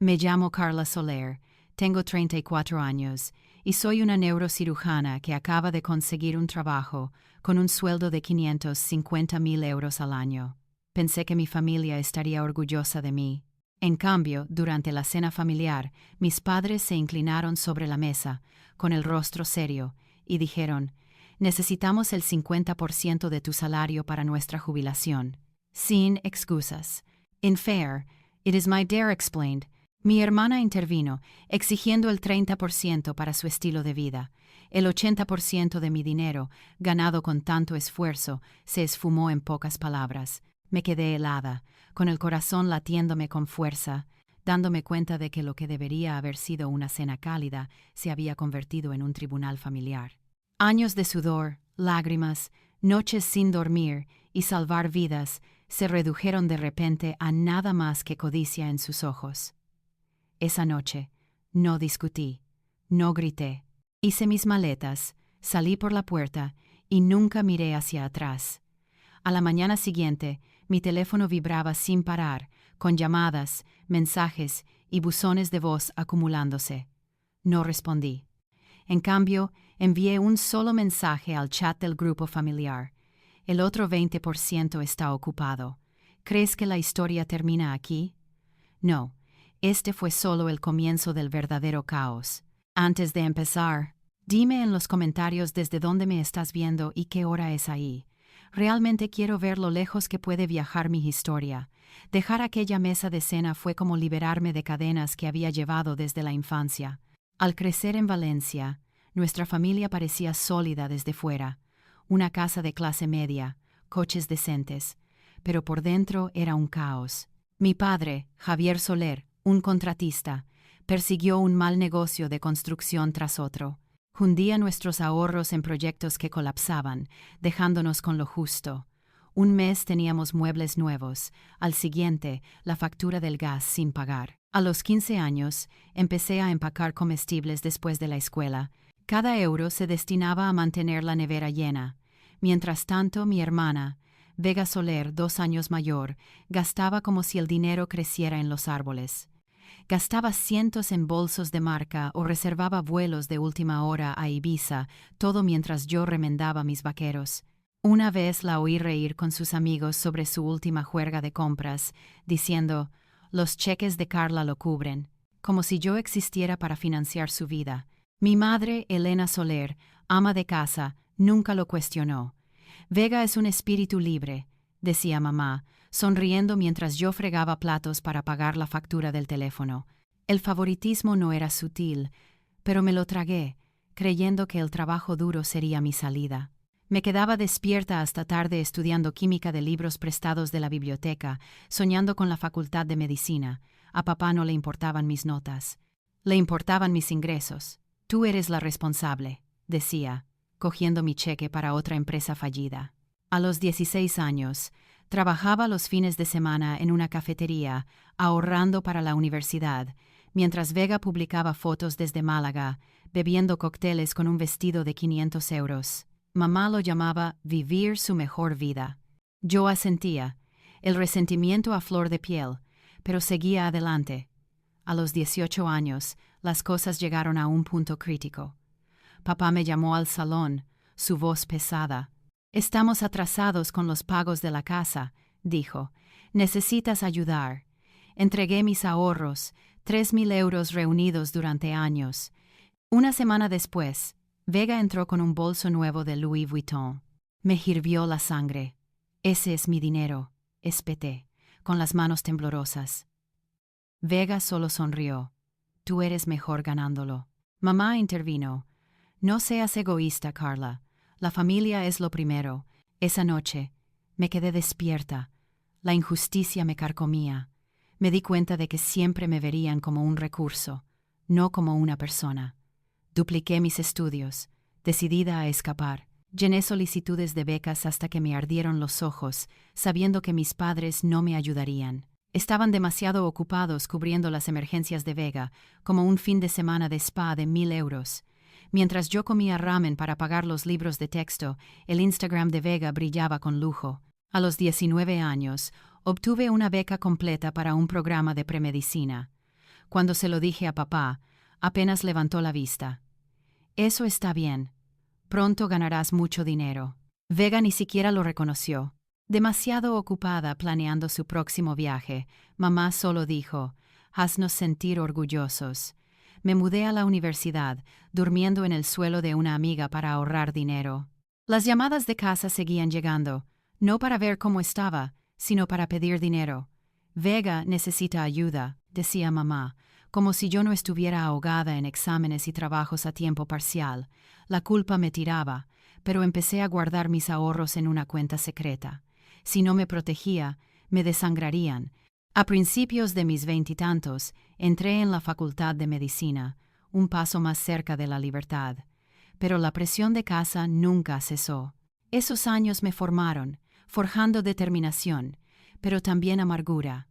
Me llamo Carla Soler, tengo 34 años y soy una neurocirujana que acaba de conseguir un trabajo con un sueldo de 550,000 euros al año. Pensé que mi familia estaría orgullosa de mí. En cambio, durante la cena familiar, mis padres se inclinaron sobre la mesa, con el rostro serio, y dijeron: «Necesitamos el 50% de tu salario para nuestra jubilación». Sin excusas. Unfair, it is my dare explained. Mi hermana intervino, exigiendo el 30% para su estilo de vida. El 80% de mi dinero, ganado con tanto esfuerzo, se esfumó en pocas palabras. Me quedé helada, con el corazón latiéndome con fuerza, dándome cuenta de que lo que debería haber sido una cena cálida se había convertido en un tribunal familiar. Años de sudor, lágrimas, noches sin dormir y salvar vidas se redujeron de repente a nada más que codicia en sus ojos. Esa noche, no discutí, no grité. Hice mis maletas, salí por la puerta y nunca miré hacia atrás. A la mañana siguiente, mi teléfono vibraba sin parar, con llamadas, mensajes y buzones de voz acumulándose. No respondí. En cambio, envié un solo mensaje al chat del grupo familiar. El otro 20% está ocupado. ¿Crees que la historia termina aquí? No. Este fue solo el comienzo del verdadero caos. Antes de empezar, dime en los comentarios desde dónde me estás viendo y qué hora es ahí. Realmente quiero ver lo lejos que puede viajar mi historia. Dejar aquella mesa de cena fue como liberarme de cadenas que había llevado desde la infancia. Al crecer en Valencia, nuestra familia parecía sólida desde fuera. Una casa de clase media, coches decentes, pero por dentro era un caos. Mi padre, Javier Soler, un contratista, persiguió un mal negocio de construcción tras otro. Hundía nuestros ahorros en proyectos que colapsaban, dejándonos con lo justo. Un mes teníamos muebles nuevos, al siguiente la factura del gas sin pagar. A los 15 años empecé a empacar comestibles después de la escuela. Cada euro se destinaba a mantener la nevera llena. Mientras tanto, mi hermana, Vega Soler, 2 años mayor, gastaba como si el dinero creciera en los árboles. Gastaba cientos en bolsos de marca o reservaba vuelos de última hora a Ibiza, todo mientras yo remendaba mis vaqueros. Una vez la oí reír con sus amigos sobre su última juerga de compras, diciendo: «Los cheques de Carla lo cubren», como si yo existiera para financiar su vida. Mi madre, Elena Soler, ama de casa, nunca lo cuestionó. «Vega es un espíritu libre», decía mamá, sonriendo mientras yo fregaba platos para pagar la factura del teléfono. El favoritismo no era sutil, pero me lo tragué, creyendo que el trabajo duro sería mi salida. Me quedaba despierta hasta tarde estudiando química de libros prestados de la biblioteca, soñando con la facultad de medicina. A papá no le importaban mis notas. Le importaban mis ingresos. «Tú eres la responsable», decía, cogiendo mi cheque para otra empresa fallida. A los 16 años, trabajaba los fines de semana en una cafetería, ahorrando para la universidad, mientras Vega publicaba fotos desde Málaga, bebiendo cócteles con un vestido de 500 euros. Mamá lo llamaba vivir su mejor vida. Yo asentía, el resentimiento a flor de piel, pero seguía adelante. A los 18 años, las cosas llegaron a un punto crítico. Papá me llamó al salón, su voz pesada. «Estamos atrasados con los pagos de la casa», dijo. «Necesitas ayudar». Entregué mis ahorros, 3,000 euros reunidos durante años. Una semana después, Vega entró con un bolso nuevo de Louis Vuitton. Me hirvió la sangre. «Ese es mi dinero», espeté, con las manos temblorosas. Vega solo sonrió. «Tú eres mejor ganándolo». Mamá intervino. «No seas egoísta, Carla. La familia es lo primero». Esa noche, me quedé despierta. La injusticia me carcomía. Me di cuenta de que siempre me verían como un recurso, no como una persona. Dupliqué mis estudios, decidida a escapar. Llené solicitudes de becas hasta que me ardieron los ojos, sabiendo que mis padres no me ayudarían. Estaban demasiado ocupados cubriendo las emergencias de Vega, como un fin de semana de spa de 1,000 euros. Mientras yo comía ramen para pagar los libros de texto, el Instagram de Vega brillaba con lujo. A los 19 años, obtuve una beca completa para un programa de premedicina. Cuando se lo dije a papá, apenas levantó la vista. Eso está bien. Pronto ganarás mucho dinero. Vega ni siquiera lo reconoció. Demasiado ocupada planeando su próximo viaje, mamá solo dijo: haznos sentir orgullosos. Me mudé a la universidad, durmiendo en el suelo de una amiga para ahorrar dinero. Las llamadas de casa seguían llegando, no para ver cómo estaba, sino para pedir dinero. Vega necesita ayuda, decía mamá, como si yo no estuviera ahogada en exámenes y trabajos a tiempo parcial. La culpa me tiraba, pero empecé a guardar mis ahorros en una cuenta secreta. Si no me protegía, me desangrarían. A principios de mis veintitantos, entré en la Facultad de Medicina, un paso más cerca de la libertad. Pero la presión de casa nunca cesó. Esos años me formaron, forjando determinación, pero también amargura.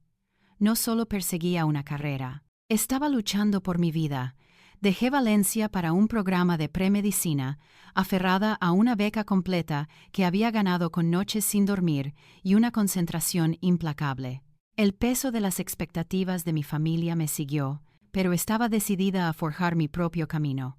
No solo perseguía una carrera, estaba luchando por mi vida. Dejé Valencia para un programa de premedicina, aferrada a una beca completa que había ganado con noches sin dormir y una concentración implacable. El peso de las expectativas de mi familia me siguió, pero estaba decidida a forjar mi propio camino.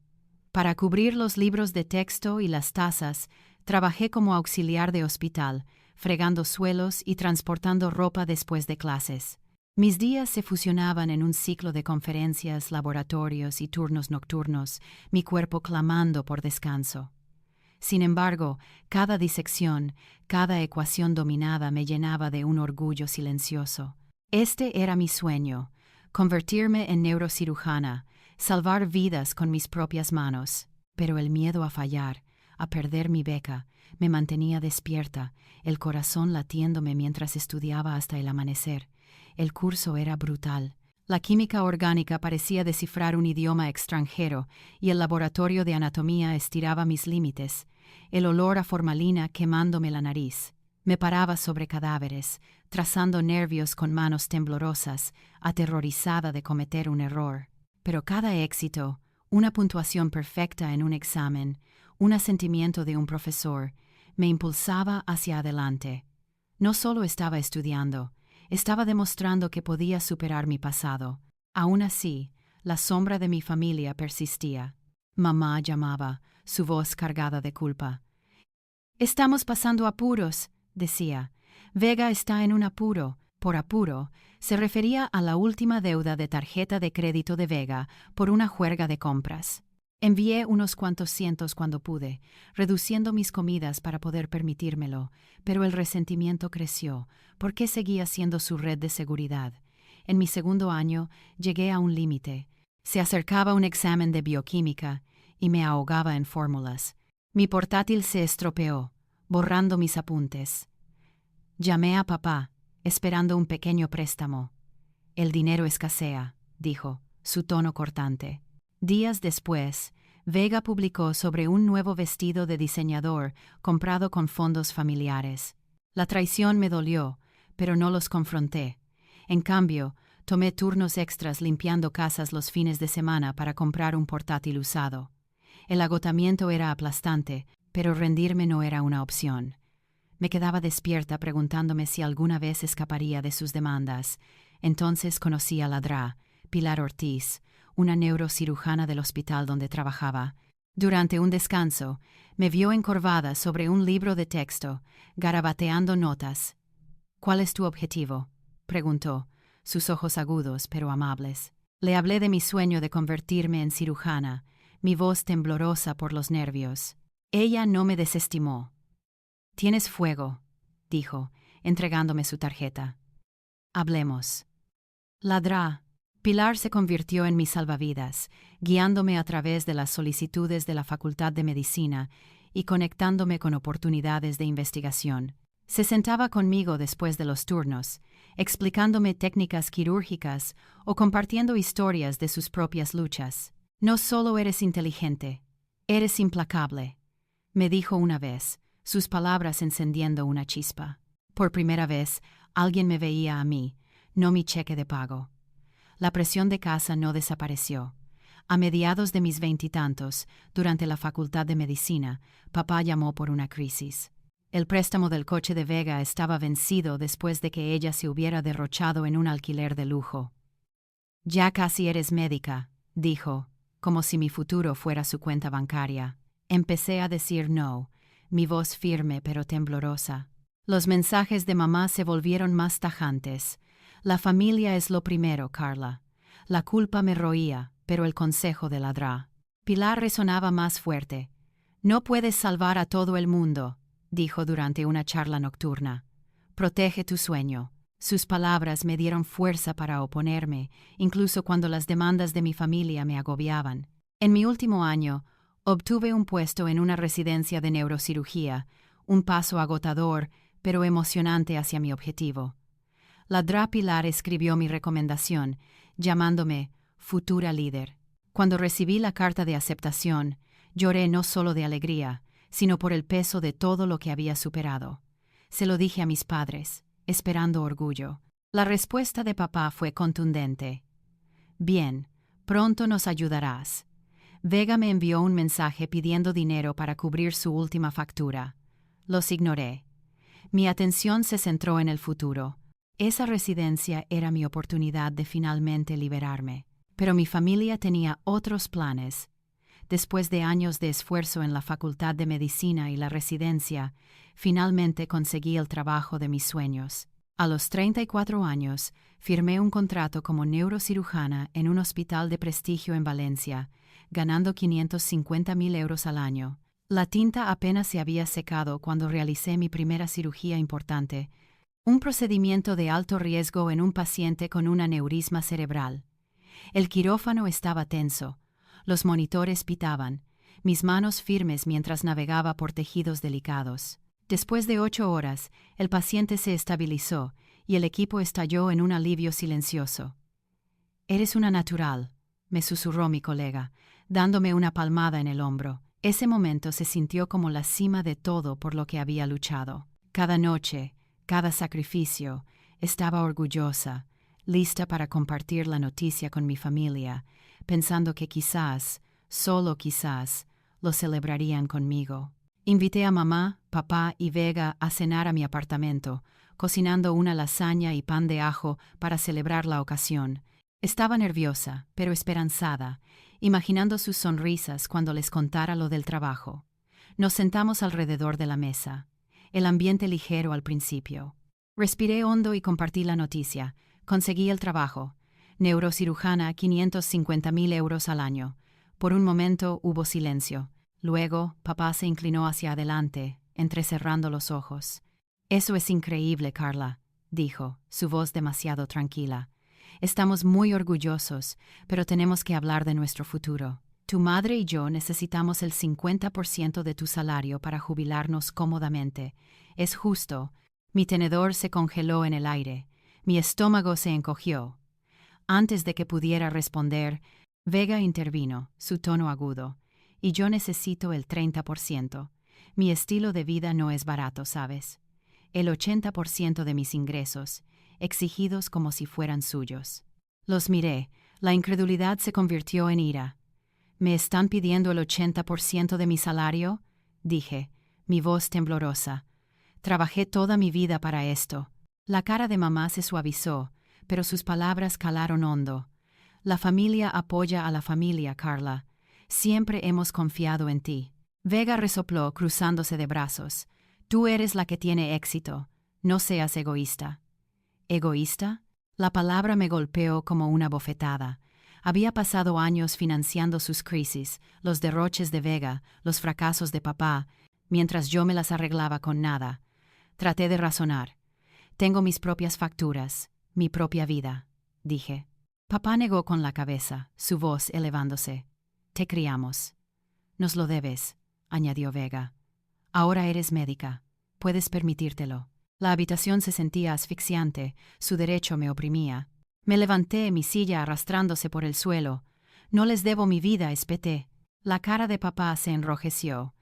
Para cubrir los libros de texto y las tazas, trabajé como auxiliar de hospital, fregando suelos y transportando ropa después de clases. Mis días se fusionaban en un ciclo de conferencias, laboratorios y turnos nocturnos, mi cuerpo clamando por descanso. Sin embargo, cada disección, cada ecuación dominada me llenaba de un orgullo silencioso. Este era mi sueño: convertirme en neurocirujana, salvar vidas con mis propias manos. Pero el miedo a fallar, a perder mi beca, me mantenía despierta, el corazón latiéndome mientras estudiaba hasta el amanecer. El curso era brutal. La química orgánica parecía descifrar un idioma extranjero y el laboratorio de anatomía estiraba mis límites, el olor a formalina quemándome la nariz. Me paraba sobre cadáveres, trazando nervios con manos temblorosas, aterrorizada de cometer un error. Pero cada éxito, una puntuación perfecta en un examen, un asentimiento de un profesor, me impulsaba hacia adelante. No solo estaba estudiando, estaba demostrando que podía superar mi pasado. Aún así, la sombra de mi familia persistía. Mamá llamaba, su voz cargada de culpa. «Estamos pasando apuros», decía. «Vega está en un apuro». Por apuro, se refería a la última deuda de tarjeta de crédito de Vega por una juerga de compras. Envié unos cuantos cientos cuando pude, reduciendo mis comidas para poder permitírmelo, pero el resentimiento creció, porque seguía siendo su red de seguridad. En mi segundo año llegué a un límite. Se acercaba un examen de bioquímica y me ahogaba en fórmulas. Mi portátil se estropeó, borrando mis apuntes. Llamé a papá, esperando un pequeño préstamo. «El dinero escasea», dijo, su tono cortante. Días después, Vega publicó sobre un nuevo vestido de diseñador comprado con fondos familiares. La traición me dolió, pero no los confronté. En cambio, tomé turnos extras limpiando casas los fines de semana para comprar un portátil usado. El agotamiento era aplastante, pero rendirme no era una opción. Me quedaba despierta preguntándome si alguna vez escaparía de sus demandas. Entonces conocí a la DRA, Pilar Ortiz, una neurocirujana del hospital donde trabajaba. Durante un descanso, me vio encorvada sobre un libro de texto, garabateando notas. «¿Cuál es tu objetivo?», preguntó, sus ojos agudos pero amables. Le hablé de mi sueño de convertirme en cirujana, mi voz temblorosa por los nervios. Ella no me desestimó. «Tienes fuego», dijo, entregándome su tarjeta. «Hablemos». La DRA. Pilar se convirtió en mi salvavidas, guiándome a través de las solicitudes de la Facultad de Medicina y conectándome con oportunidades de investigación. Se sentaba conmigo después de los turnos, explicándome técnicas quirúrgicas o compartiendo historias de sus propias luchas. «No solo eres inteligente, eres implacable», me dijo una vez, sus palabras encendiendo una chispa. Por primera vez, alguien me veía a mí, no mi cheque de pago. La presión de casa no desapareció. A mediados de mis veintitantos, durante la Facultad de Medicina, papá llamó por una crisis. El préstamo del coche de Vega estaba vencido después de que ella se hubiera derrochado en un alquiler de lujo. Ya casi eres médica, dijo, como si mi futuro fuera su cuenta bancaria. Empecé a decir no, mi voz firme pero temblorosa. Los mensajes de mamá se volvieron más tajantes. La familia es lo primero, Carla. La culpa me roía, pero el consejo de ladrá. Pilar resonaba más fuerte. No puedes salvar a todo el mundo, dijo durante una charla nocturna. Protege tu sueño. Sus palabras me dieron fuerza para oponerme, incluso cuando las demandas de mi familia me agobiaban. En mi último año, obtuve un puesto en una residencia de neurocirugía, un paso agotador, pero emocionante hacia mi objetivo. La Dra. Pilar escribió mi recomendación, llamándome futura líder. Cuando recibí la carta de aceptación, lloré no solo de alegría, sino por el peso de todo lo que había superado. Se lo dije a mis padres, esperando orgullo. La respuesta de papá fue contundente. Bien, pronto nos ayudarás. Vega me envió un mensaje pidiendo dinero para cubrir su última factura. Los ignoré. Mi atención se centró en el futuro. Esa residencia era mi oportunidad de finalmente liberarme. Pero mi familia tenía otros planes. Después de años de esfuerzo en la Facultad de Medicina y la residencia, finalmente conseguí el trabajo de mis sueños. A los 34 años, firmé un contrato como neurocirujana en un hospital de prestigio en Valencia, ganando 550.000 euros al año. La tinta apenas se había secado cuando realicé mi primera cirugía importante, un procedimiento de alto riesgo en un paciente con un aneurisma cerebral. El quirófano estaba tenso, los monitores pitaban, mis manos firmes mientras navegaba por tejidos delicados. Después de 8 horas, el paciente se estabilizó y el equipo estalló en un alivio silencioso. «Eres una natural», me susurró mi colega, dándome una palmada en el hombro. Ese momento se sintió como la cima de todo por lo que había luchado. Cada noche, cada sacrificio, estaba orgullosa, lista para compartir la noticia con mi familia, pensando que quizás, solo quizás, lo celebrarían conmigo. Invité a mamá, papá y Vega a cenar a mi apartamento, cocinando una lasaña y pan de ajo para celebrar la ocasión. Estaba nerviosa, pero esperanzada, imaginando sus sonrisas cuando les contara lo del trabajo. Nos sentamos alrededor de la mesa, el ambiente ligero al principio. Respiré hondo y compartí la noticia. Conseguí el trabajo. Neurocirujana, 550.000 euros al año. Por un momento hubo silencio. Luego, papá se inclinó hacia adelante, entrecerrando los ojos. «Eso es increíble, Carla», dijo, su voz demasiado tranquila. «Estamos muy orgullosos, pero tenemos que hablar de nuestro futuro. Tu madre y yo necesitamos el 50% de tu salario para jubilarnos cómodamente. Es justo». Mi tenedor se congeló en el aire. Mi estómago se encogió. Antes de que pudiera responder, Vega intervino, su tono agudo. «Y yo necesito el 30%. Mi estilo de vida no es barato, ¿sabes? El 80% de mis ingresos, exigidos como si fueran suyos». Los miré. La incredulidad se convirtió en ira. «¿Me están pidiendo el 80% de mi salario?», dije, mi voz temblorosa. «Trabajé toda mi vida para esto». La cara de mamá se suavizó, pero sus palabras calaron hondo. «La familia apoya a la familia, Carla. Siempre hemos confiado en ti». Vega resopló, cruzándose de brazos. «Tú eres la que tiene éxito. No seas egoísta». ¿Egoísta? La palabra me golpeó como una bofetada. Había pasado años financiando sus crisis, los derroches de Vega, los fracasos de papá, mientras yo me las arreglaba con nada. Traté de razonar. «Tengo mis propias facturas, mi propia vida», dije. Papá negó con la cabeza, su voz elevándose. «Te criamos». «Nos lo debes», añadió Vega. «Ahora eres médica. Puedes permitírtelo». La habitación se sentía asfixiante, su derecho me oprimía. Me levanté, mi silla arrastrándose por el suelo. «No les debo mi vida», espeté. La cara de papá se enrojeció.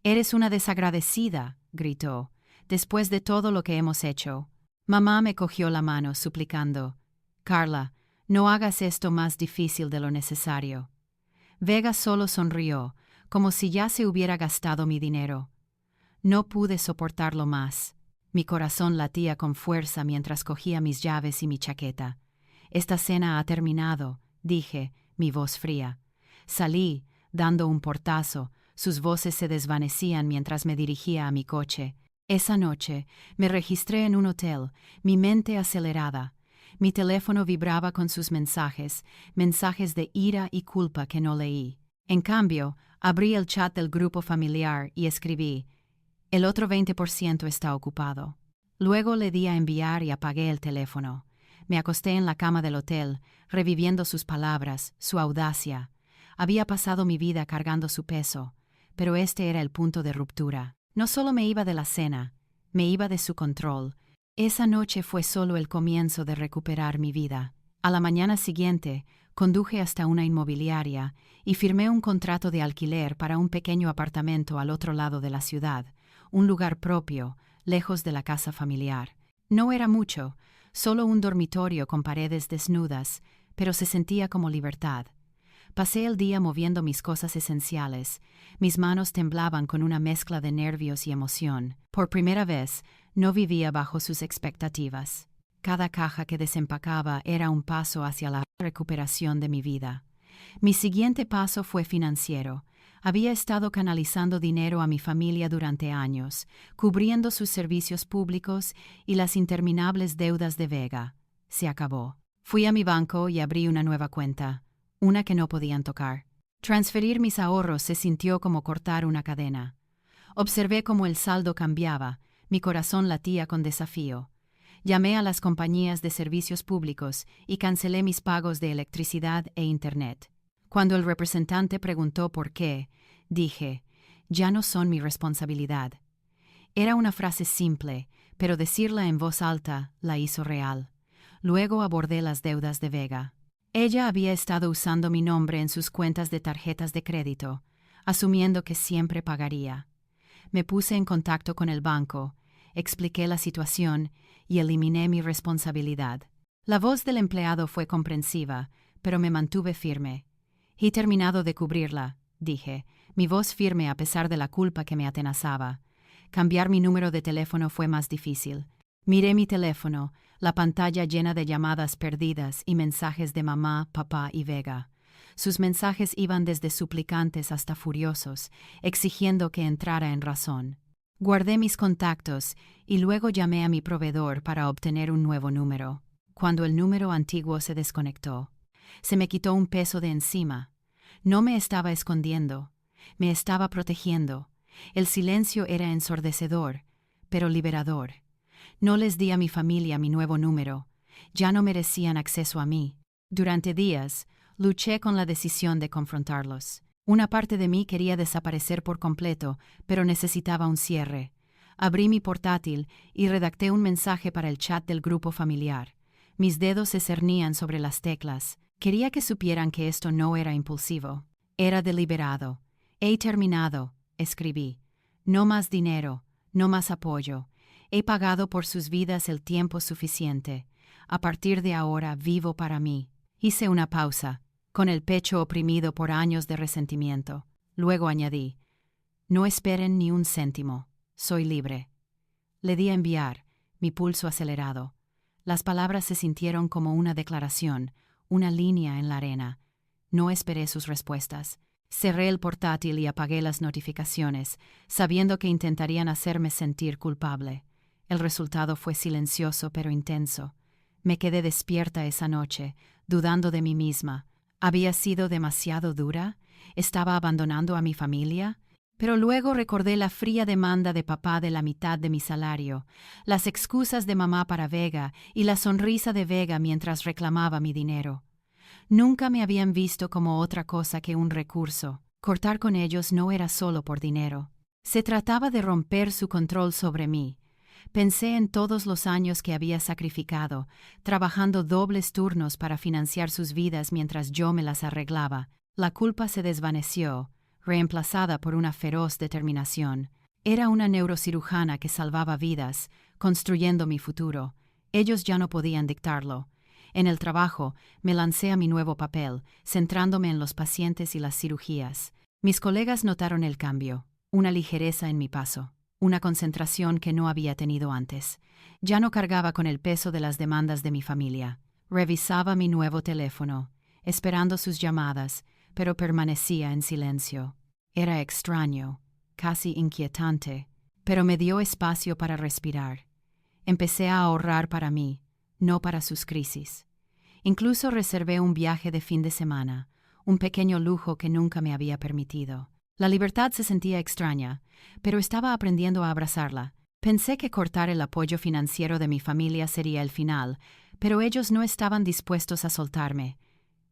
«Eres una desagradecida», gritó, «después de todo lo que hemos hecho». Mamá me cogió la mano, suplicando. «Carla, no hagas esto más difícil de lo necesario». Vega solo sonrió, como si ya se hubiera gastado mi dinero. No pude soportarlo más. Mi corazón latía con fuerza mientras cogía mis llaves y mi chaqueta. Esta cena ha terminado, dije, mi voz fría. Salí, dando un portazo, sus voces se desvanecían mientras me dirigía a mi coche. Esa noche, me registré en un hotel, mi mente acelerada. Mi teléfono vibraba con sus mensajes, mensajes de ira y culpa que no leí. En cambio, abrí el chat del grupo familiar y escribí: el otro 20% está ocupado. Luego le di a enviar y apagué el teléfono. Me acosté en la cama del hotel, reviviendo sus palabras, su audacia. Había pasado mi vida cargando su peso, pero este era el punto de ruptura. No solo me iba de la cena, me iba de su control. Esa noche fue solo el comienzo de recuperar mi vida. A la mañana siguiente, conduje hasta una inmobiliaria y firmé un contrato de alquiler para un pequeño apartamento al otro lado de la ciudad, un lugar propio, lejos de la casa familiar. No era mucho, solo un dormitorio con paredes desnudas, pero se sentía como libertad. Pasé el día moviendo mis cosas esenciales. Mis manos temblaban con una mezcla de nervios y emoción. Por primera vez, no vivía bajo sus expectativas. Cada caja que desempacaba era un paso hacia la recuperación de mi vida. Mi siguiente paso fue financiero. Había estado canalizando dinero a mi familia durante años, cubriendo sus servicios públicos y las interminables deudas de Vega. Se acabó. Fui a mi banco y abrí una nueva cuenta, una que no podían tocar. Transferir mis ahorros se sintió como cortar una cadena. Observé cómo el saldo cambiaba, mi corazón latía con desafío. Llamé a las compañías de servicios públicos y cancelé mis pagos de electricidad e internet. Cuando el representante preguntó por qué, dije: ya no son mi responsabilidad. Era una frase simple, pero decirla en voz alta la hizo real. Luego abordé las deudas de Vega. Ella había estado usando mi nombre en sus cuentas de tarjetas de crédito, asumiendo que siempre pagaría. Me puse en contacto con el banco, expliqué la situación y eliminé mi responsabilidad. La voz del empleado fue comprensiva, pero me mantuve firme. He terminado de cubrirla, dije, mi voz firme a pesar de la culpa que me atenazaba. Cambiar mi número de teléfono fue más difícil. Miré mi teléfono, la pantalla llena de llamadas perdidas y mensajes de mamá, papá y Vega. Sus mensajes iban desde suplicantes hasta furiosos, exigiendo que entrara en razón. Guardé mis contactos y luego llamé a mi proveedor para obtener un nuevo número. Cuando el número antiguo se desconectó, se me quitó un peso de encima. No me estaba escondiendo, me estaba protegiendo. El silencio era ensordecedor, pero liberador. No les di a mi familia mi nuevo número. Ya no merecían acceso a mí. Durante días, luché con la decisión de confrontarlos. Una parte de mí quería desaparecer por completo, pero necesitaba un cierre. Abrí mi portátil y redacté un mensaje para el chat del grupo familiar. Mis dedos se cernían sobre las teclas. Quería que supieran que esto no era impulsivo. Era deliberado. He terminado, escribí. No más dinero, no más apoyo. He pagado por sus vidas el tiempo suficiente. A partir de ahora vivo para mí. Hice una pausa, con el pecho oprimido por años de resentimiento. Luego añadí: no esperen ni un céntimo. Soy libre. Le di a enviar, mi pulso acelerado. Las palabras se sintieron como una declaración, una línea en la arena. No esperé sus respuestas. Cerré el portátil y apagué las notificaciones, sabiendo que intentarían hacerme sentir culpable. El resultado fue silencioso pero intenso. Me quedé despierta esa noche, dudando de mí misma. ¿Había sido demasiado dura? ¿Estaba abandonando a mi familia? Pero luego recordé la fría demanda de papá de la mitad de mi salario, las excusas de mamá para Vega y la sonrisa de Vega mientras reclamaba mi dinero. Nunca me habían visto como otra cosa que un recurso. Cortar con ellos no era solo por dinero. Se trataba de romper su control sobre mí. Pensé en todos los años que había sacrificado, trabajando dobles turnos para financiar sus vidas mientras yo me las arreglaba. La culpa se desvaneció, reemplazada por una feroz determinación. Era una neurocirujana que salvaba vidas, construyendo mi futuro. Ellos ya no podían dictarlo. En el trabajo, me lancé a mi nuevo papel, centrándome en los pacientes y las cirugías. Mis colegas notaron el cambio, una ligereza en mi paso, una concentración que no había tenido antes. Ya no cargaba con el peso de las demandas de mi familia. Revisaba mi nuevo teléfono, esperando sus llamadas, pero permanecía en silencio. Era extraño, casi inquietante, pero me dio espacio para respirar. Empecé a ahorrar para mí, no para sus crisis. Incluso reservé un viaje de fin de semana, un pequeño lujo que nunca me había permitido. La libertad se sentía extraña, pero estaba aprendiendo a abrazarla. Pensé que cortar el apoyo financiero de mi familia sería el final, pero ellos no estaban dispuestos a soltarme.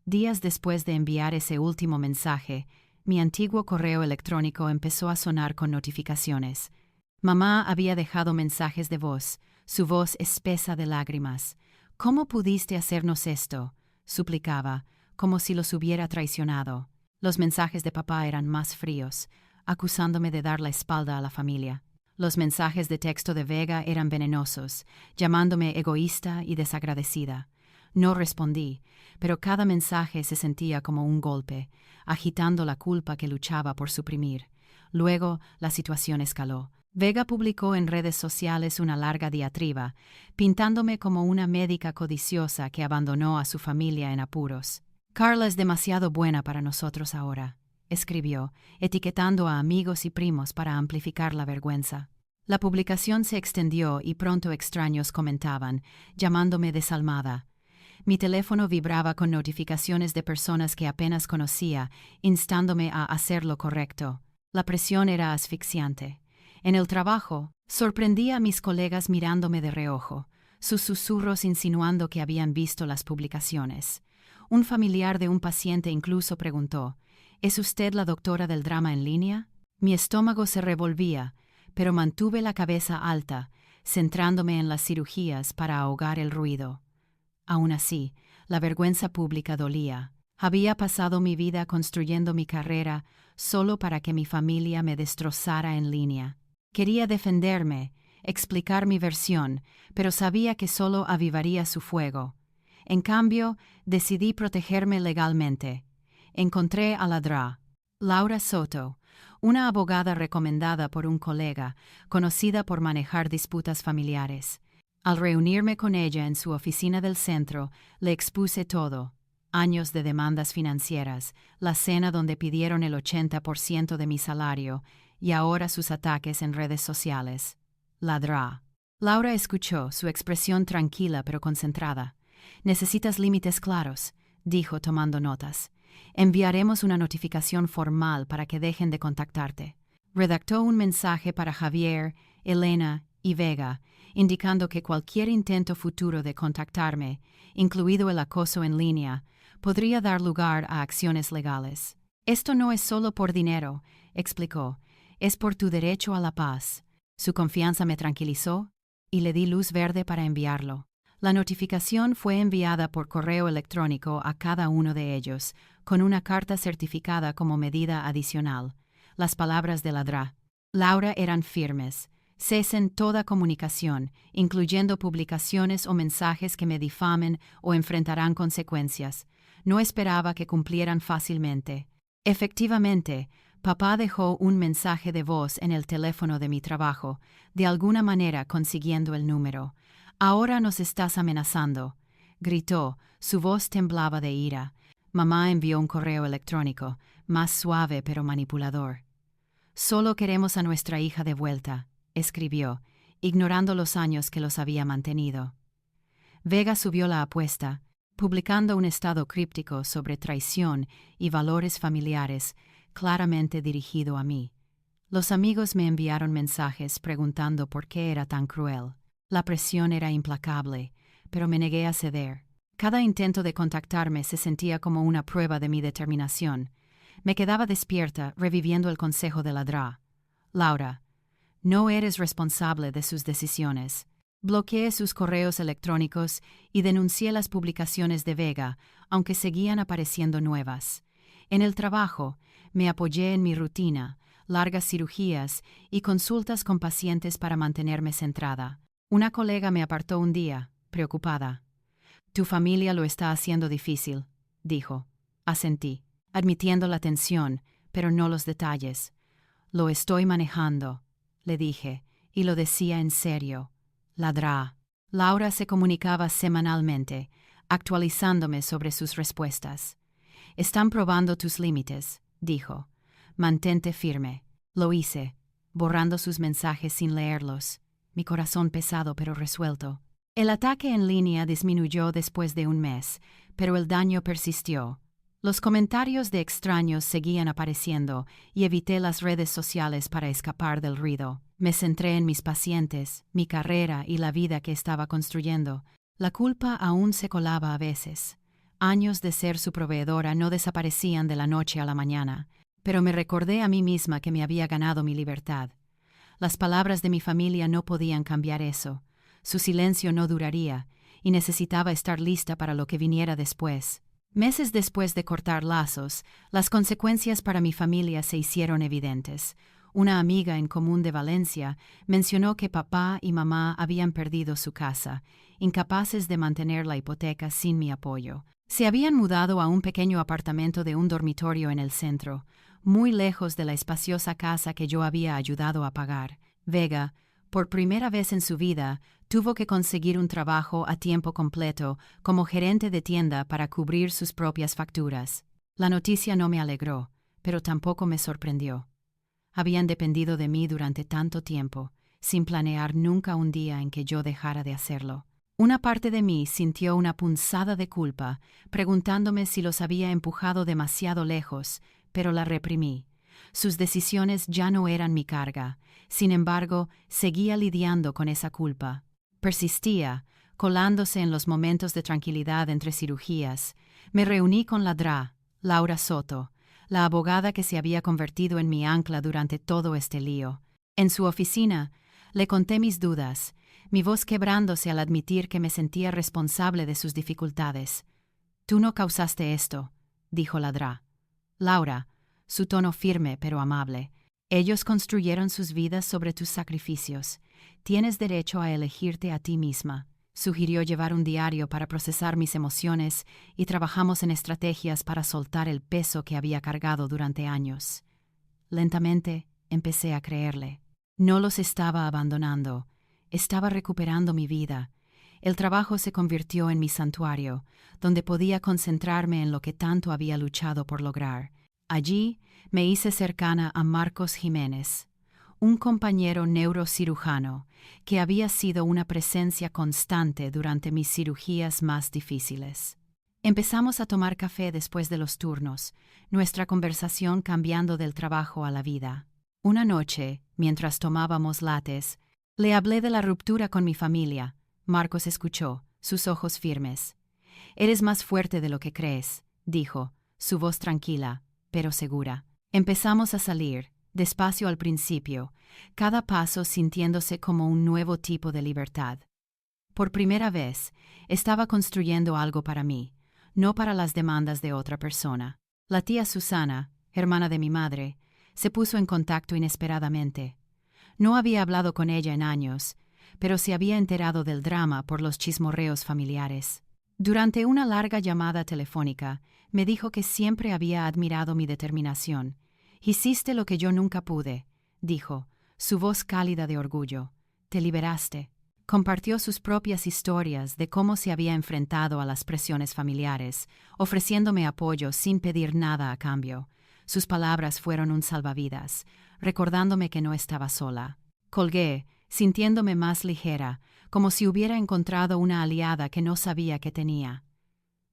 Días después de enviar ese último mensaje, mi antiguo correo electrónico empezó a sonar con notificaciones. Mamá había dejado mensajes de voz, su voz espesa de lágrimas. «¿Cómo pudiste hacernos esto?», suplicaba, como si los hubiera traicionado. Los mensajes de papá eran más fríos, acusándome de dar la espalda a la familia. Los mensajes de texto de Vega eran venenosos, llamándome egoísta y desagradecida. No respondí, pero cada mensaje se sentía como un golpe, agitando la culpa que luchaba por suprimir. Luego, la situación escaló. Vega publicó en redes sociales una larga diatriba, pintándome como una médica codiciosa que abandonó a su familia en apuros. «Carla es demasiado buena para nosotros ahora», escribió, etiquetando a amigos y primos para amplificar la vergüenza. La publicación se extendió y pronto extraños comentaban, llamándome desalmada. Mi teléfono vibraba con notificaciones de personas que apenas conocía, instándome a hacer lo correcto. La presión era asfixiante. En el trabajo, sorprendí a mis colegas mirándome de reojo, sus susurros insinuando que habían visto las publicaciones. Un familiar de un paciente incluso preguntó, «¿Es usted la doctora del drama en línea?». Mi estómago se revolvía, pero mantuve la cabeza alta, centrándome en las cirugías para ahogar el ruido. Aún así, la vergüenza pública dolía. Había pasado mi vida construyendo mi carrera solo para que mi familia me destrozara en línea. Quería defenderme, explicar mi versión, pero sabía que solo avivaría su fuego. En cambio, decidí protegerme legalmente. Encontré a la DRA, Laura Soto, una abogada recomendada por un colega, conocida por manejar disputas familiares. Al reunirme con ella en su oficina del centro, le expuse todo: años de demandas financieras, la cena donde pidieron el 80% de mi salario y ahora sus ataques en redes sociales. La DRA. Laura escuchó, su expresión tranquila pero concentrada. «Necesitas límites claros», dijo tomando notas. «Enviaremos una notificación formal para que dejen de contactarte». Redactó un mensaje para Javier, Elena y Vega, indicando que cualquier intento futuro de contactarme, incluido el acoso en línea, podría dar lugar a acciones legales. «Esto no es solo por dinero», explicó, «es por tu derecho a la paz». Su confianza me tranquilizó y le di luz verde para enviarlo. La notificación fue enviada por correo electrónico a cada uno de ellos, con una carta certificada como medida adicional. Las palabras de la DRA, Laura, eran firmes. «Cesen toda comunicación, incluyendo publicaciones o mensajes que me difamen o enfrentarán consecuencias». No esperaba que cumplieran fácilmente. Efectivamente, papá dejó un mensaje de voz en el teléfono de mi trabajo, de alguna manera consiguiendo el número. «Ahora nos estás amenazando», gritó, su voz temblaba de ira. Mamá envió un correo electrónico, más suave pero manipulador. «Solo queremos a nuestra hija de vuelta», escribió, ignorando los años que los había mantenido. Vega subió la apuesta, publicando un estado críptico sobre traición y valores familiares, claramente dirigido a mí. Los amigos me enviaron mensajes preguntando por qué era tan cruel. La presión era implacable, pero me negué a ceder. Cada intento de contactarme se sentía como una prueba de mi determinación. Me quedaba despierta, reviviendo el consejo de la DRA. «Laura, no eres responsable de sus decisiones». Bloqueé sus correos electrónicos y denuncié las publicaciones de Vega, aunque seguían apareciendo nuevas. En el trabajo, me apoyé en mi rutina, largas cirugías y consultas con pacientes para mantenerme centrada. Una colega me apartó un día, preocupada. «Tu familia lo está haciendo difícil», dijo. Asentí, admitiendo la tensión, pero no los detalles. «Lo estoy manejando», le dije, y lo decía en serio. La DRA. Laura se comunicaba semanalmente, actualizándome sobre sus respuestas. «Están probando tus límites», dijo. «Mantente firme». Lo hice, borrando sus mensajes sin leerlos, mi corazón pesado pero resuelto. El ataque en línea disminuyó después de un mes, pero el daño persistió. Los comentarios de extraños seguían apareciendo y evité las redes sociales para escapar del ruido. Me centré en mis pacientes, mi carrera y la vida que estaba construyendo. La culpa aún se colaba a veces. Años de ser su proveedora no desaparecían de la noche a la mañana, pero me recordé a mí misma que me había ganado mi libertad. Las palabras de mi familia no podían cambiar eso. Su silencio no duraría, y necesitaba estar lista para lo que viniera después. Meses después de cortar lazos, las consecuencias para mi familia se hicieron evidentes. Una amiga en común de Valencia mencionó que papá y mamá habían perdido su casa, incapaces de mantener la hipoteca sin mi apoyo. Se habían mudado a un pequeño apartamento de un dormitorio en el centro, muy lejos de la espaciosa casa que yo había ayudado a pagar. Vega, por primera vez en su vida, tuvo que conseguir un trabajo a tiempo completo como gerente de tienda para cubrir sus propias facturas. La noticia no me alegró, pero tampoco me sorprendió. Habían dependido de mí durante tanto tiempo, sin planear nunca un día en que yo dejara de hacerlo. Una parte de mí sintió una punzada de culpa, preguntándome si los había empujado demasiado lejos, pero la reprimí. Sus decisiones ya no eran mi carga. Sin embargo, seguía lidiando con esa culpa. Persistía, colándose en los momentos de tranquilidad entre cirugías. Me reuní con la DRA, Laura Soto, la abogada que se había convertido en mi ancla durante todo este lío. En su oficina, le conté mis dudas, mi voz quebrándose al admitir que me sentía responsable de sus dificultades. «Tú no causaste esto», dijo la DRA. «Laura», su tono firme pero amable, «ellos construyeron sus vidas sobre tus sacrificios. Tienes derecho a elegirte a ti misma». Sugirió llevar un diario para procesar mis emociones y trabajamos en estrategias para soltar el peso que había cargado durante años. Lentamente empecé a creerle. No los estaba abandonando, estaba recuperando mi vida. El trabajo se convirtió en mi santuario, donde podía concentrarme en lo que tanto había luchado por lograr. Allí me hice cercana a Marcos Jiménez, un compañero neurocirujano que había sido una presencia constante durante mis cirugías más difíciles. Empezamos a tomar café después de los turnos, nuestra conversación cambiando del trabajo a la vida. Una noche, mientras tomábamos lates, le hablé de la ruptura con mi familia. Marcos escuchó, sus ojos firmes. «Eres más fuerte de lo que crees», dijo, su voz tranquila, pero segura. Empezamos a salir, despacio al principio, cada paso sintiéndose como un nuevo tipo de libertad. Por primera vez, estaba construyendo algo para mí, no para las demandas de otra persona. La tía Susana, hermana de mi madre, se puso en contacto inesperadamente. No había hablado con ella en años, pero se había enterado del drama por los chismorreos familiares. Durante una larga llamada telefónica, me dijo que siempre había admirado mi determinación. «Hiciste lo que yo nunca pude», dijo, su voz cálida de orgullo. «Te liberaste». Compartió sus propias historias de cómo se había enfrentado a las presiones familiares, ofreciéndome apoyo sin pedir nada a cambio. Sus palabras fueron un salvavidas, recordándome que no estaba sola. Colgué, sintiéndome más ligera, como si hubiera encontrado una aliada que no sabía que tenía.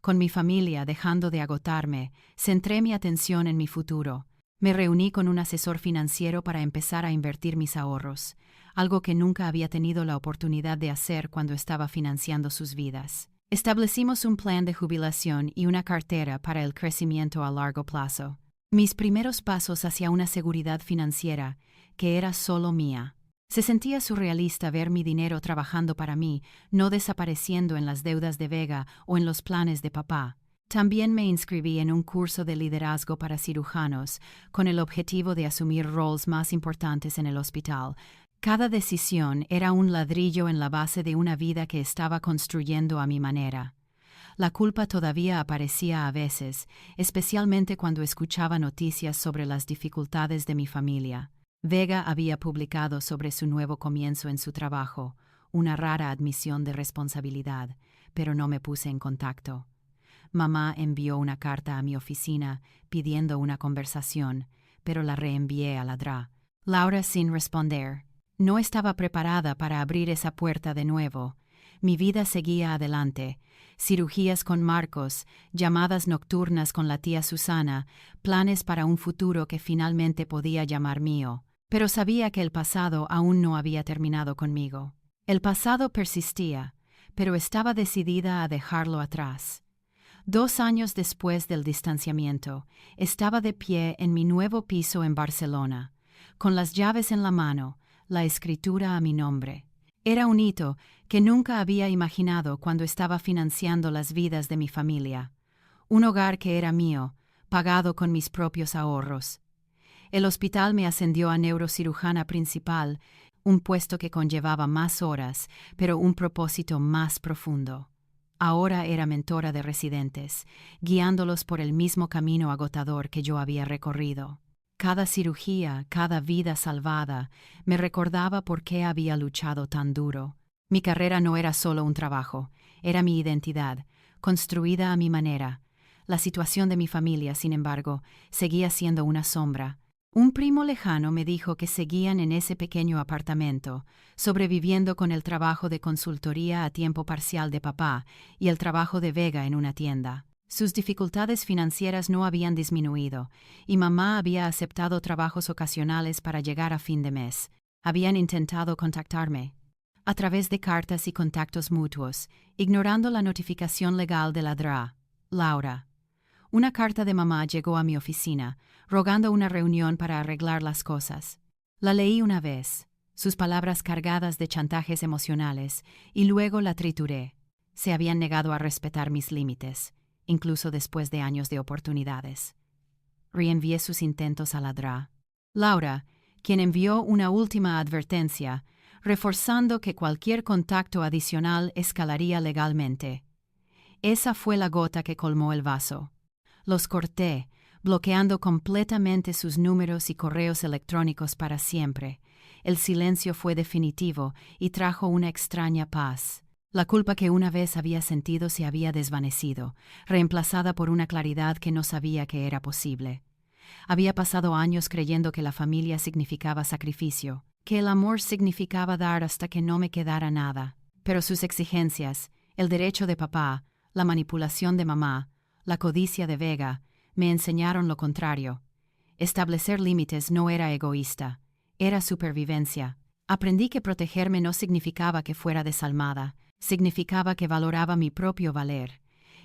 Con mi familia dejando de agotarme, centré mi atención en mi futuro. Me reuní con un asesor financiero para empezar a invertir mis ahorros, algo que nunca había tenido la oportunidad de hacer cuando estaba financiando sus vidas. Establecimos un plan de jubilación y una cartera para el crecimiento a largo plazo. Mis primeros pasos hacia una seguridad financiera, que era solo mía. Se sentía surrealista ver mi dinero trabajando para mí, no desapareciendo en las deudas de Vega o en los planes de papá. También me inscribí en un curso de liderazgo para cirujanos, con el objetivo de asumir roles más importantes en el hospital. Cada decisión era un ladrillo en la base de una vida que estaba construyendo a mi manera. La culpa todavía aparecía a veces, especialmente cuando escuchaba noticias sobre las dificultades de mi familia. Vega había publicado sobre su nuevo comienzo en su trabajo, una rara admisión de responsabilidad, pero no me puse en contacto. Mamá envió una carta a mi oficina pidiendo una conversación, pero la reenvié a la DRA. Laura sin responder. No estaba preparada para abrir esa puerta de nuevo. Mi vida seguía adelante. Cirugías con Marcos, llamadas nocturnas con la tía Susana, planes para un futuro que finalmente podía llamar mío. Pero sabía que el pasado aún no había terminado conmigo. El pasado persistía, pero estaba decidida a dejarlo atrás. 2 años después del distanciamiento, estaba de pie en mi nuevo piso en Barcelona, con las llaves en la mano, la escritura a mi nombre. Era un hito que nunca había imaginado cuando estaba financiando las vidas de mi familia. Un hogar que era mío, pagado con mis propios ahorros. El hospital me ascendió a neurocirujana principal, un puesto que conllevaba más horas, pero un propósito más profundo. Ahora era mentora de residentes, guiándolos por el mismo camino agotador que yo había recorrido. Cada cirugía, cada vida salvada, me recordaba por qué había luchado tan duro. Mi carrera no era solo un trabajo, era mi identidad, construida a mi manera. La situación de mi familia, sin embargo, seguía siendo una sombra. Un primo lejano me dijo que seguían en ese pequeño apartamento, sobreviviendo con el trabajo de consultoría a tiempo parcial de papá y el trabajo de Vega en una tienda. Sus dificultades financieras no habían disminuido, y mamá había aceptado trabajos ocasionales para llegar a fin de mes. Habían intentado contactarme a través de cartas y contactos mutuos, ignorando la notificación legal de la DRA. Laura. Una carta de mamá llegó a mi oficina, rogando una reunión para arreglar las cosas. La leí una vez, sus palabras cargadas de chantajes emocionales, y luego la trituré. Se habían negado a respetar mis límites, incluso después de años de oportunidades. Reenvié sus intentos a la DRA. Laura, quien envió una última advertencia, reforzando que cualquier contacto adicional escalaría legalmente. Esa fue la gota que colmó el vaso. Los corté, bloqueando completamente sus números y correos electrónicos para siempre. El silencio fue definitivo y trajo una extraña paz. La culpa que una vez había sentido se había desvanecido, reemplazada por una claridad que no sabía que era posible. Había pasado años creyendo que la familia significaba sacrificio, que el amor significaba dar hasta que no me quedara nada. Pero sus exigencias, el derecho de papá, la manipulación de mamá, la codicia de Vega, me enseñaron lo contrario. Establecer límites no era egoísta, era supervivencia. Aprendí que protegerme no significaba que fuera desalmada, significaba que valoraba mi propio valer.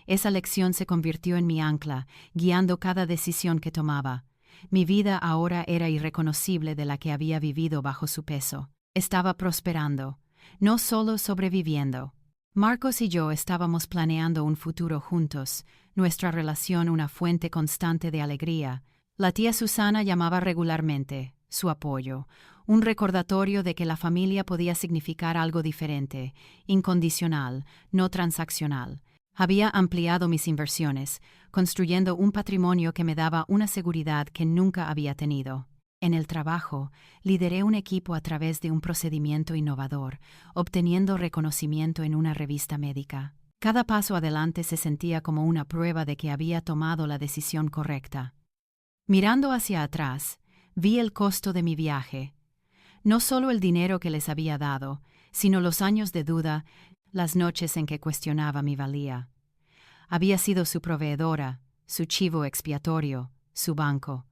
Esa lección se convirtió en mi ancla, guiando cada decisión que tomaba. Mi vida ahora era irreconocible de la que había vivido bajo su peso. Estaba prosperando, no solo sobreviviendo. Marcos y yo estábamos planeando un futuro juntos, nuestra relación una fuente constante de alegría. La tía Susana llamaba regularmente, su apoyo, un recordatorio de que la familia podía significar algo diferente, incondicional, no transaccional. Había ampliado mis inversiones, construyendo un patrimonio que me daba una seguridad que nunca había tenido. En el trabajo, lideré un equipo a través de un procedimiento innovador, obteniendo reconocimiento en una revista médica. Cada paso adelante se sentía como una prueba de que había tomado la decisión correcta. Mirando hacia atrás, vi el costo de mi viaje. No solo el dinero que les había dado, sino los años de duda, las noches en que cuestionaba mi valía. Había sido su proveedora, su chivo expiatorio, su banco.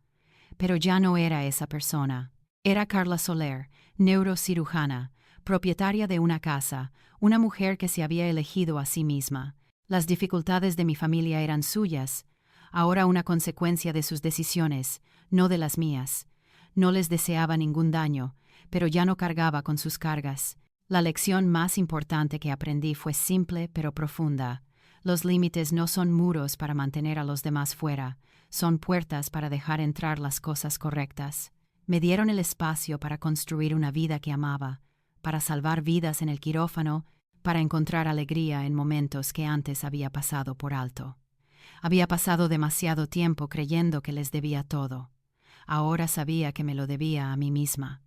Pero ya no era esa persona. Era Carla Soler, neurocirujana, propietaria de una casa, una mujer que se había elegido a sí misma. Las dificultades de mi familia eran suyas, ahora una consecuencia de sus decisiones, no de las mías. No les deseaba ningún daño, pero ya no cargaba con sus cargas. La lección más importante que aprendí fue simple pero profunda. Los límites no son muros para mantener a los demás fuera, son puertas para dejar entrar las cosas correctas. Me dieron el espacio para construir una vida que amaba, para salvar vidas en el quirófano, para encontrar alegría en momentos que antes había pasado por alto. Había pasado demasiado tiempo creyendo que les debía todo. Ahora sabía que me lo debía a mí misma.